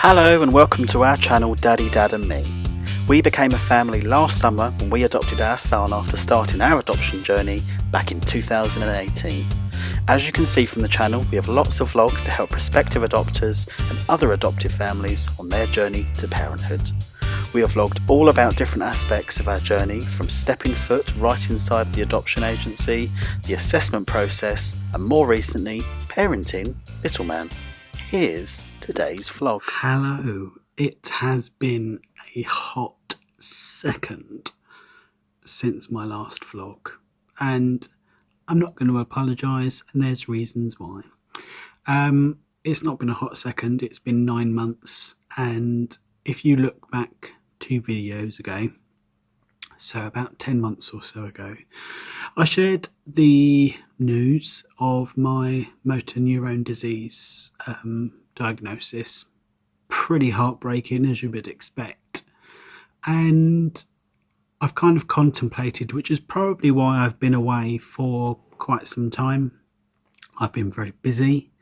Hello and welcome to our channel Daddy, Dad and Me. We became a family last summer when we adopted our son after starting our adoption journey back in 2018. As you can see from the channel, we have lots of vlogs to help prospective adopters and other adoptive families on their journey to parenthood. We have vlogged all about different aspects of our journey, from stepping foot right inside the adoption agency, the assessment process, and more recently, parenting little man. Here's today's vlog. Hello, it has been a hot second since my last vlog, and I'm not going to apologise, and there's reasons why. It's not been a hot second, it's been 9 months, and if you look back 2 videos ago, so about 10 months or so ago, I shared the news of my motor neurone disease diagnosis. Pretty heartbreaking, as you would expect, and I've kind of contemplated, which is probably why I've been away for quite some time. I've been very busy,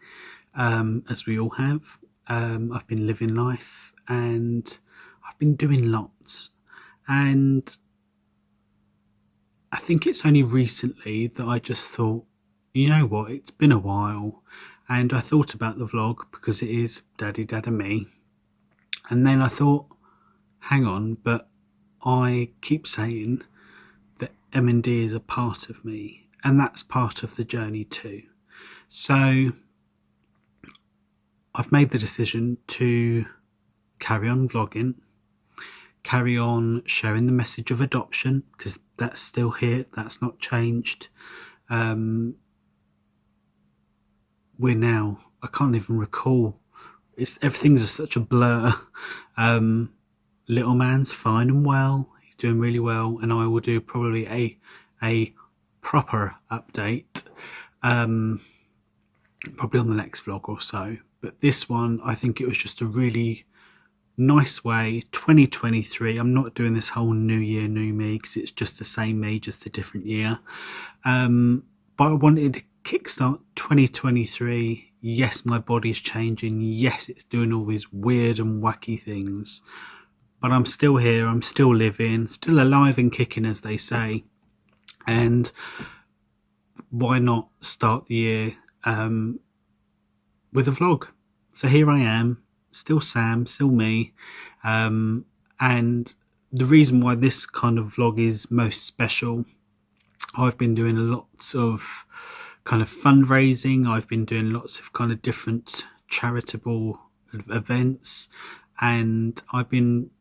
as we all have. I've been living life and I've been doing lots, and I think it's only recently that I just thought, you know what, it's been a while, and I thought about the vlog because it is Daddy, Dad and Me, and then I thought, hang on, but I keep saying that MNDA is a part of me, and that's part of the journey too. So I've made the decision to carry on vlogging, carry on sharing the message of adoption, because that's still here, that's not changed. We're now, I can't even recall, everything's such a blur. Little man's fine and well, he's doing really well, and I will do probably a proper update probably on the next vlog or so. But this one, I think it was just a really nice way. 2023, I'm not doing this whole new year new me, because it's just the same me, just a different year, but I wanted to kickstart 2023. Yes, my body's changing, yes, it's doing all these weird and wacky things, but I'm still here, I'm still living, still alive and kicking, as they say. And why not start the year with a vlog? So here I am, still Sam, still me, and the reason why this kind of vlog is most special, I've been doing lots of kind of fundraising, I've been doing lots of kind of different charitable events, and I've been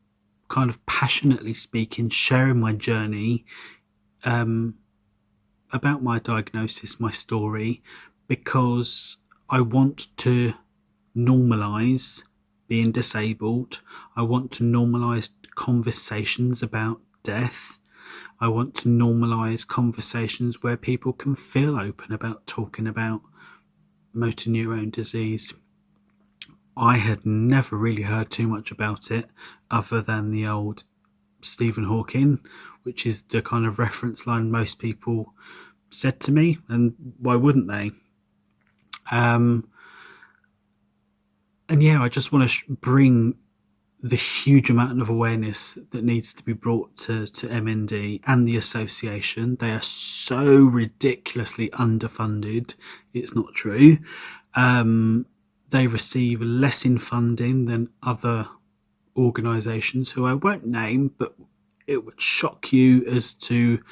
kind of passionately speaking, sharing my journey about my diagnosis, my story, because I want to normalise being disabled. I want to normalise conversations about death. I want to normalise conversations where people can feel open about talking about motor neurone disease. I had never really heard too much about it other than the old Stephen Hawking, which is the kind of reference line most people said to me, and why wouldn't they? And yeah, I just want to bring the huge amount of awareness that needs to be brought to MND and the association. They are so ridiculously underfunded, it's not true. They receive less in funding than other organisations who I won't name, but it would shock you as to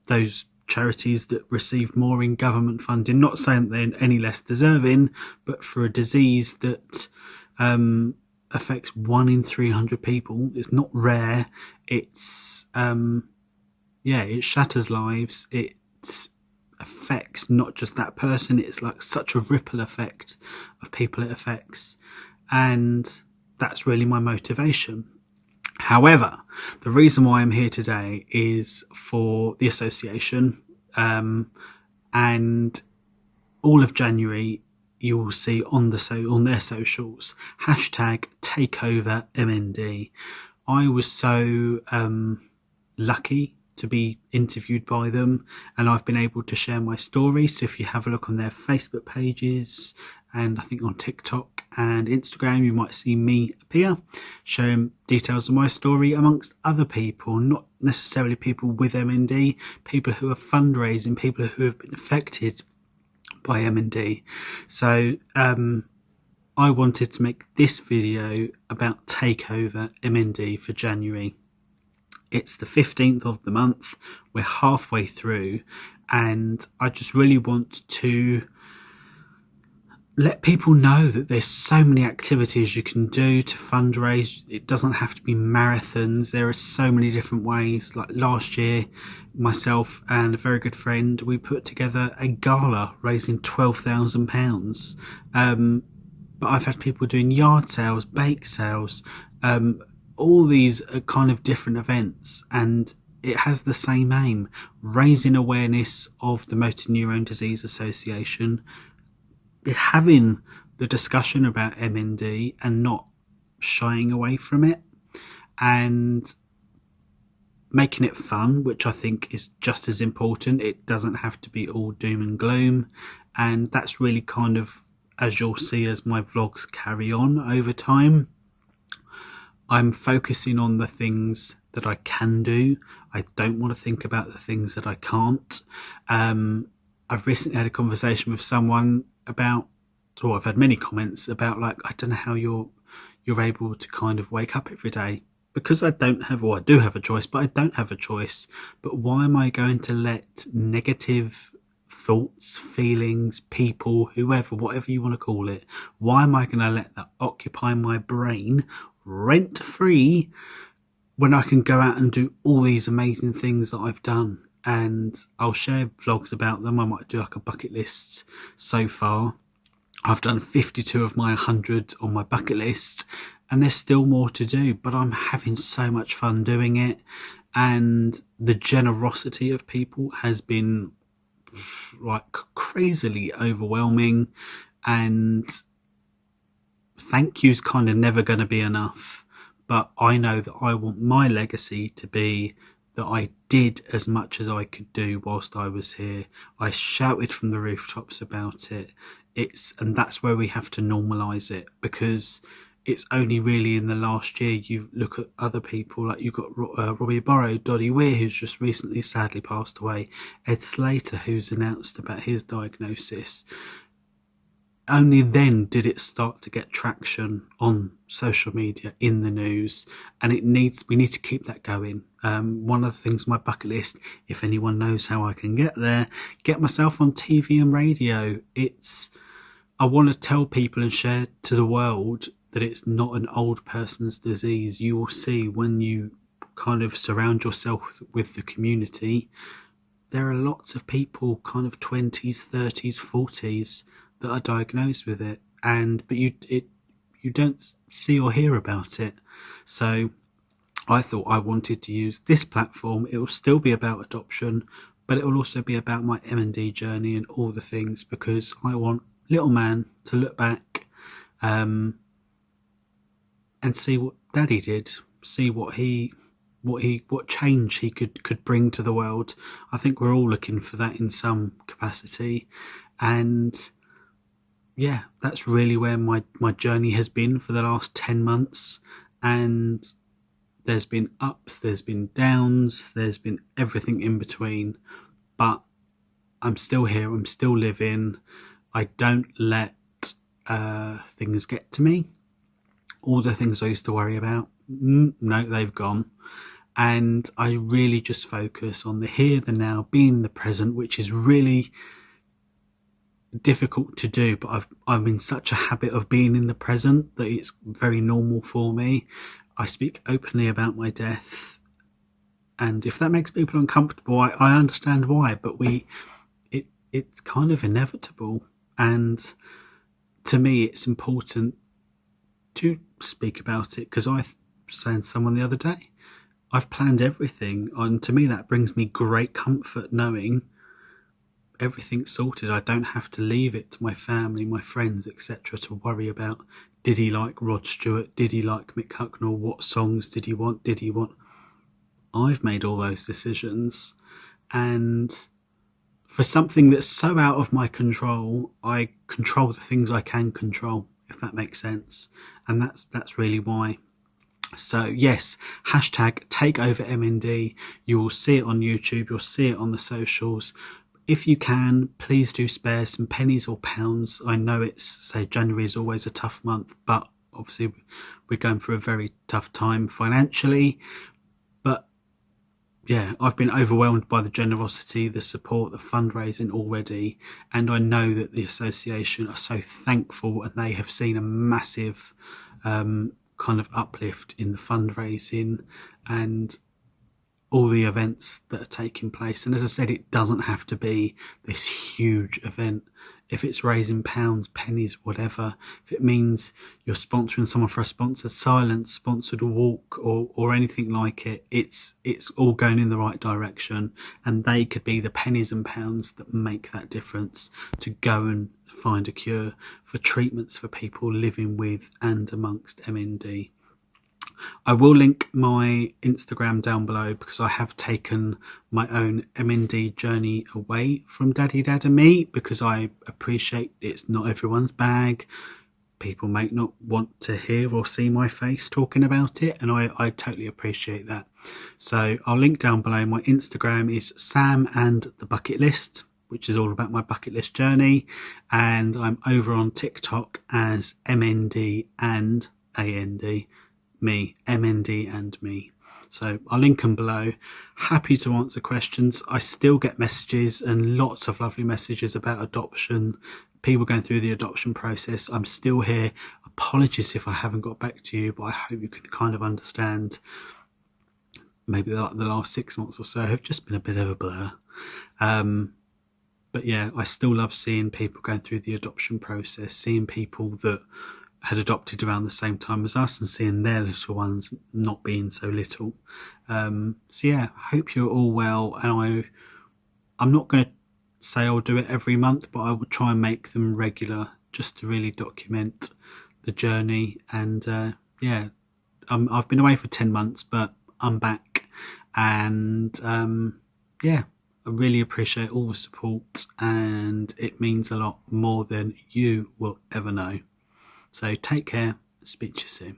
those charities that receive more in government funding. Not saying they're any less deserving, but for a disease that affects 1 in 300 people, it's not rare. It's it shatters lives. It affects not just that person, it's like such a ripple effect of people it affects, and that's really my motivation. However, the reason why I'm here today is for the association, and all of January you will see on their socials #takeoverMND. I was so lucky to be interviewed by them, and I've been able to share my story. So if you have a look on their Facebook pages, and I think on TikTok and Instagram you might see me appear showing details of my story amongst other people, not necessarily people with MND, people who are fundraising, people who have been affected by MND. So I wanted to make this video about Takeover MND for January. It's the 15th of the month, we're halfway through, and I just really want to let people know that there's so many activities you can do to fundraise. It doesn't have to be marathons. There are so many different ways. Like last year, myself and a very good friend, we put together a gala raising £12,000. But I've had people doing yard sales, bake sales, all these kind of different events, and it has the same aim: raising awareness of the Motor Neurone Disease Association, having the discussion about MND and not shying away from it, and making it fun, which I think is just as important. It doesn't have to be all doom and gloom, and that's really kind of, as you'll see as my vlogs carry on over time, I'm focusing on the things that I can do. I don't want to think about the things that I can't. I've recently had a conversation with someone about, or I've had many comments about, like, I don't know how you're able to kind of wake up every day, because I don't have, or I do have a choice, but I don't have a choice. But why am I going to let negative thoughts, feelings, people, whoever, whatever you want to call it, why am I going to let that occupy my brain rent free when I can go out and do all these amazing things that I've done? And I'll share vlogs about them. I might do like a bucket list. So far I've done 52 of my 100 on my bucket list, and there's still more to do, but I'm having so much fun doing it, and the generosity of people has been like crazily overwhelming, and thank you's kind of never going to be enough. But I know that I want my legacy to be that I did as much as I could do whilst I was here. I shouted from the rooftops about it. And that's where we have to normalise it, because it's only really in the last year you look at other people, like you've got Robbie Borrow, Doddy Weir, who's just recently sadly passed away, Ed Slater, who's announced about his diagnosis. Only then did it start to get traction on social media, in the news, and we need to keep that going. One of the things on my bucket list, if anyone knows how I can get there, get myself on TV and radio. I want to tell people and share to the world that it's not an old person's disease. You will see when you kind of surround yourself with the community, there are lots of people kind of 20s, 30s, 40s that are diagnosed with it, but you don't see or hear about it. So I thought I wanted to use this platform. It will still be about adoption, but it will also be about my MND journey and all the things, because I want little man to look back and see what Daddy did, see what change he could bring to the world. I think we're all looking for that in some capacity, and yeah, that's really where my journey has been for the last 10 months. And there's been ups, there's been downs, there's been everything in between, but I'm still here, I'm still living. I don't let things get to me. All the things I used to worry about, no, they've gone. And I really just focus on the here, the now, being the present, which is really difficult to do, but I'm in such a habit of being in the present that it's very normal for me. I speak openly about my death, and if that makes people uncomfortable, I understand why, but it's kind of inevitable, and to me it's important to speak about it, because I was saying to someone the other day, I've planned everything, and to me that brings me great comfort knowing everything's sorted. I don't have to leave it to my family, my friends, etc. to worry about, did he like Rod Stewart, did he like Mick Hucknall, what songs did he want. I've made all those decisions, and For something that's so out of my control, I control the things I can control, if that makes sense. And that's really why. So yes, hashtag takeoverMND. You will see it on YouTube, you'll see it on the socials. If you can, please do spare some pennies or pounds. I know say January is always a tough month, but obviously we're going through a very tough time financially. But yeah, I've been overwhelmed by the generosity, the support, the fundraising already, and I know that the association are so thankful, and they have seen a massive kind of uplift in the fundraising and all the events that are taking place. And as I said, it doesn't have to be this huge event. If it's raising pounds, pennies, whatever, if it means you're sponsoring someone for a sponsored silence, sponsored walk, or anything like it, it's all going in the right direction. And they could be the pennies and pounds that make that difference to go and find a cure for treatments for people living with and amongst MND. I will link my Instagram down below, because I have taken my own MND journey away from Daddy Dad and me, because I appreciate it's not everyone's bag. People may not want to hear or see my face talking about it, and I totally appreciate that. So I'll link down below. My Instagram is Sam and the Bucket List, which is all about my bucket list journey, and I'm over on TikTok as MND and AND. Me, MND and me. So I'll link them below. Happy to answer questions. I still get messages, and lots of lovely messages about adoption, people going through the adoption process. I'm still here. Apologies if I haven't got back to you, but I hope you can kind of understand. Maybe the last 6 months or so have just been a bit of a blur. But yeah, I still love seeing people going through the adoption process, seeing people that had adopted around the same time as us and seeing their little ones not being so little. So yeah, hope you're all well, and I'm not going to say I'll do it every month, but I will try and make them regular, just to really document the journey. And yeah, I've been away for 10 months, but I'm back, and yeah, I really appreciate all the support, and it means a lot more than you will ever know. So take care, speak to you soon.